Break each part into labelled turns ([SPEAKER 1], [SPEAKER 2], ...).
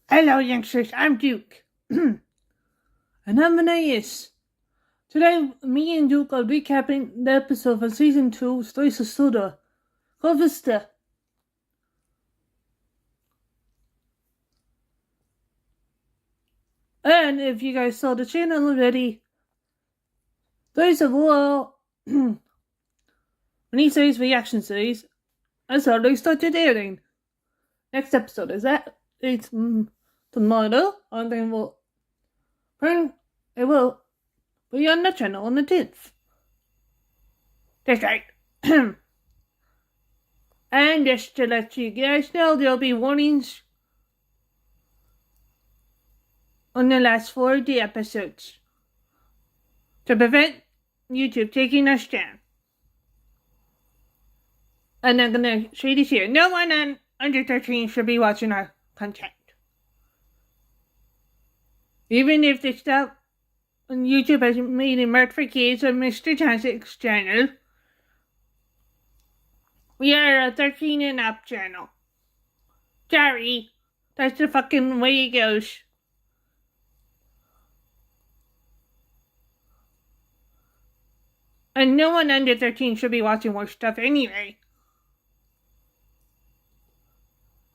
[SPEAKER 1] Hello, youngsters. I'm Duke. And I'm rheneas. Today, me and Duke are recapping the episode of Season 2, Stories of Soda. Go Vista. And if you guys saw the channel already, there's a little mini-series reaction series. And so they started airing. Next episode is that? It's tomorrow, and then it will be on the channel on the 10th. That's right. And just to let you guys know, there'll be warnings on the last 4 of the episodes to prevent YouTube taking us down. And I'm gonna say this here: no one under 13 should be watching our content. Even if the stuff on YouTube has made it marked for kids on Mr. Tanzic's channel, we are a 13 and up channel. Sorry, that's the fucking way it goes. And no one under 13 should be watching more stuff anyway.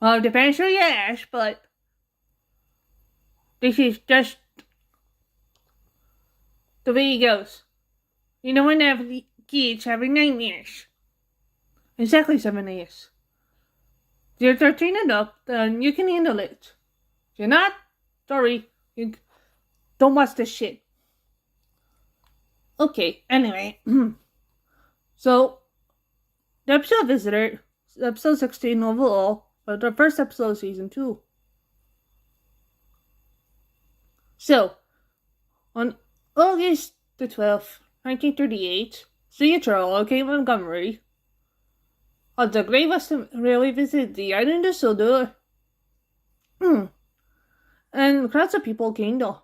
[SPEAKER 1] Well, it depends who you ask, but this is just the way it goes. You don't want to have kids having nightmares. Exactly 7 years. If you're 13 and up, then you can handle it. If you're not, sorry, you don't watch this shit. Okay, anyway. So, the episode visitor, episode 16 overall, but the first episode of season 2. So, on August the 12th, 1938, Seattle, K. Montgomery, on the Great Western Railway visited the island of Soda. And crowds of people came to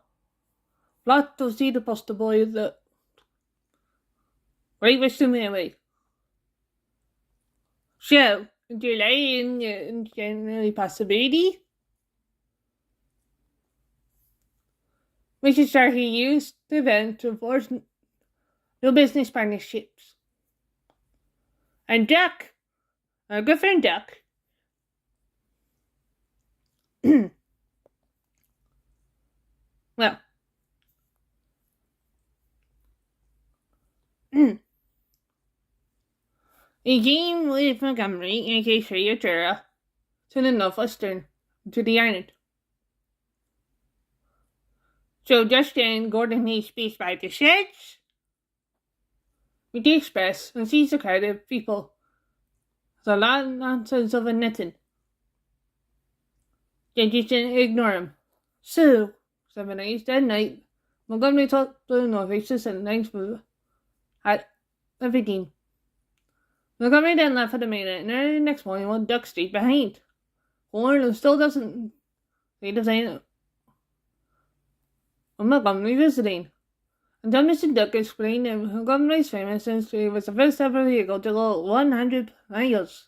[SPEAKER 1] flocked to see the poster boy of the Great Western Railway. So, delay in any possibility? Mrs. Starkey used the event to force new business partnerships. And Duck, our good friend Duck, well, he came with Montgomery and aka Tara to the northwestern, to the island. So just then, Gordon Hayes speaks by the sheds with the express and sees the crowd of people. There's a lot of nonsense over nothing. They just didn't ignore him. So, 7 days that night, Montgomery talked to the northeasters and thanks move at everything. Montgomery then left for the mainland, and early the next morning, while Duck stayed behind. Gordon still doesn't say the same. Montgomery visiting. Until Mr. Duck explained that Montgomery is famous since he was the first ever vehicle to go 100 miles.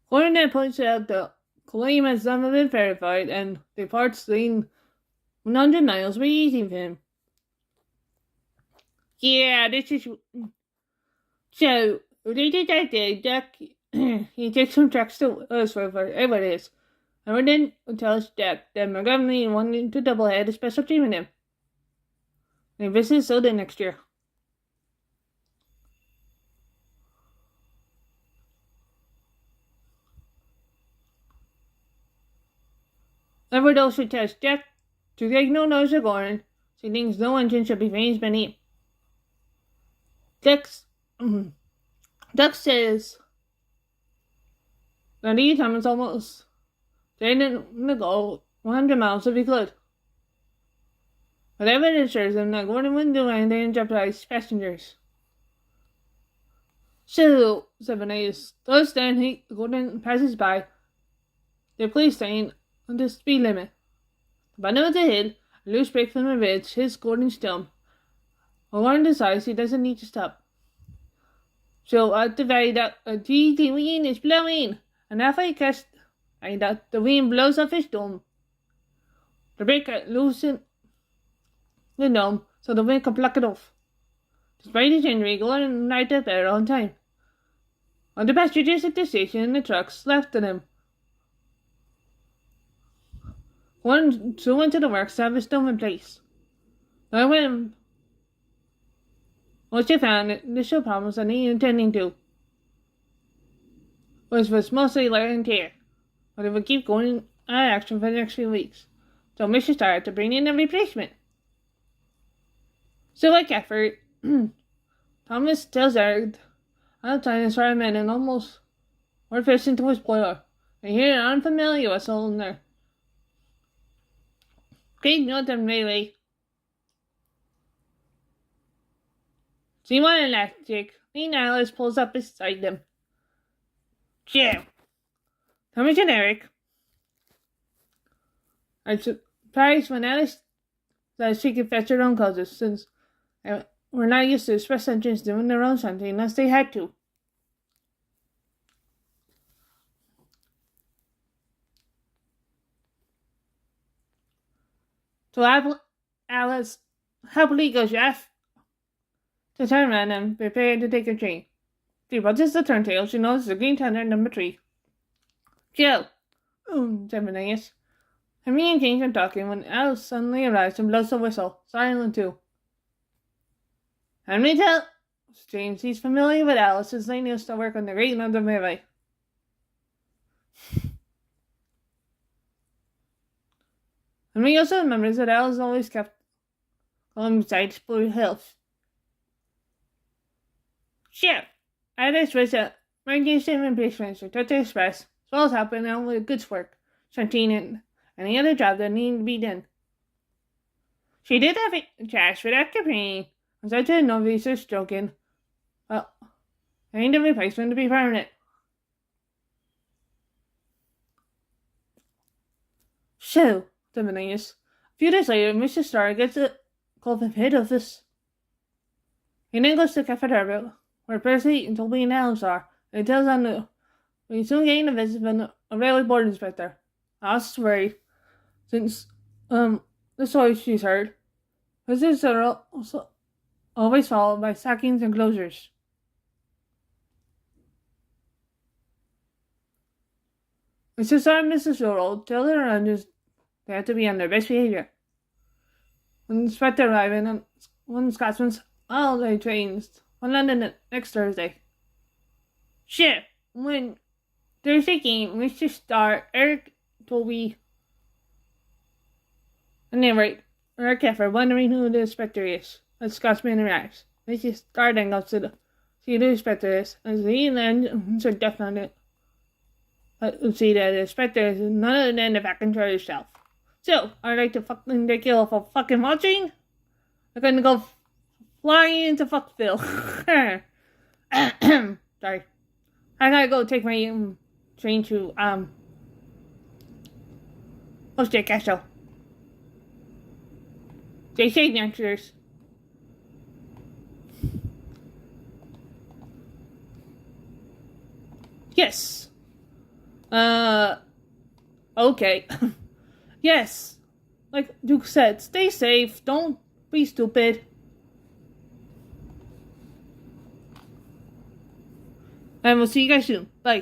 [SPEAKER 1] Gordon then points out the claim has never been verified and the parts saying 100 miles were easy for him. Yeah, this is... So, they did that day, Duck, he takes some trucks to us wherever it is. And then tells Duck that Montgomery wanted to doublehead a special team with him. They visit Soda next year. Edward also tells Duck to take no notice of Gordon, so he thinks no engine should be famous by name. Duck says that each time it's almost ready to go 100 miles if he could. But evidence shows him that Gordon wouldn't do anything to jeopardize passengers. So, 7 days. Thus then, Gordon passes by the police station on the speed limit. The bottom of the hill, a loose break from the ridge hits Gordon's thumb. Lauren decides he doesn't need to stop. So at the very that the wind is blowing, and after he catches that the wind blows off his dome. The breaker loosen the dome so the wind can pluck it off. Despite his injury, Gordon arrived up there on time. All the passengers at the station and the trucks laughed at him. Gordon soon went to the works to have his dome in place. Now when once they found initial problems that needed attending to, which was mostly wear and tear, but it would keep going out of action for the next few weeks. So Mr. started to bring in a replacement. So like effort, Thomas tells Eric outside his fireman and almost were pushed into his boiler. They hear an unfamiliar whistle in there. Great northern railway. See one electric. Lean Alice pulls up beside them. Jim. Thomas and Eric are surprised when Alice says she could fetch her own causes since we're not used to express engines doing their own something unless they had to. So Alice happily goes off to turn around and prepare to take her train. She watches the turntable. She notices the green tender number 3. Joe! Said rheneas. Henry and James are talking when Alice suddenly arrives and blows the whistle, silent too. Henry tells James he's familiar with Alice as they used to work on the Great Northern Railway. Henry also remembers that Alice always kept calling besides Blue Hills. Sure, others was a emergency replacement for Touch Express, as well as helping out with goods work, Santine, and any other job that needed to be done. She did have a cash for Dr. Payne, and said to no research joking. Well, I need a replacement to be permanent. So, said rheneas. A few days later, Mr. Starr gets a call from head office. He then goes to the cafeteria, where Percy and Toby and Alice are, and tells them that we're soon getting a visit from a railway board inspector. Alice is worried, since the story she's heard. Visits are also always followed by sackings and closures. Mr. Starr and Mrs. Zorro tell their owners they have to be on their best behavior. When the inspector arrives and one Scotsman's holiday trains on London next Thursday. Sure, when Thursday came, Mr. Starr, Eric, Toby, and Eric are wondering who the inspector is. As Scotsman arrives, Mr. Starr then goes to see who the inspector is, as he then are deaf on it. See that the inspector is none other than the fucking control herself. So, I'd like to fucking take you off of fucking watching. I'm gonna go flying into Fuckville. Sorry. I gotta go take my train to Hosted Castle. Stay safe, youngsters. Yes. Okay. Yes. Like Duke said, stay safe. Don't be stupid. And we'll see you guys soon. Bye.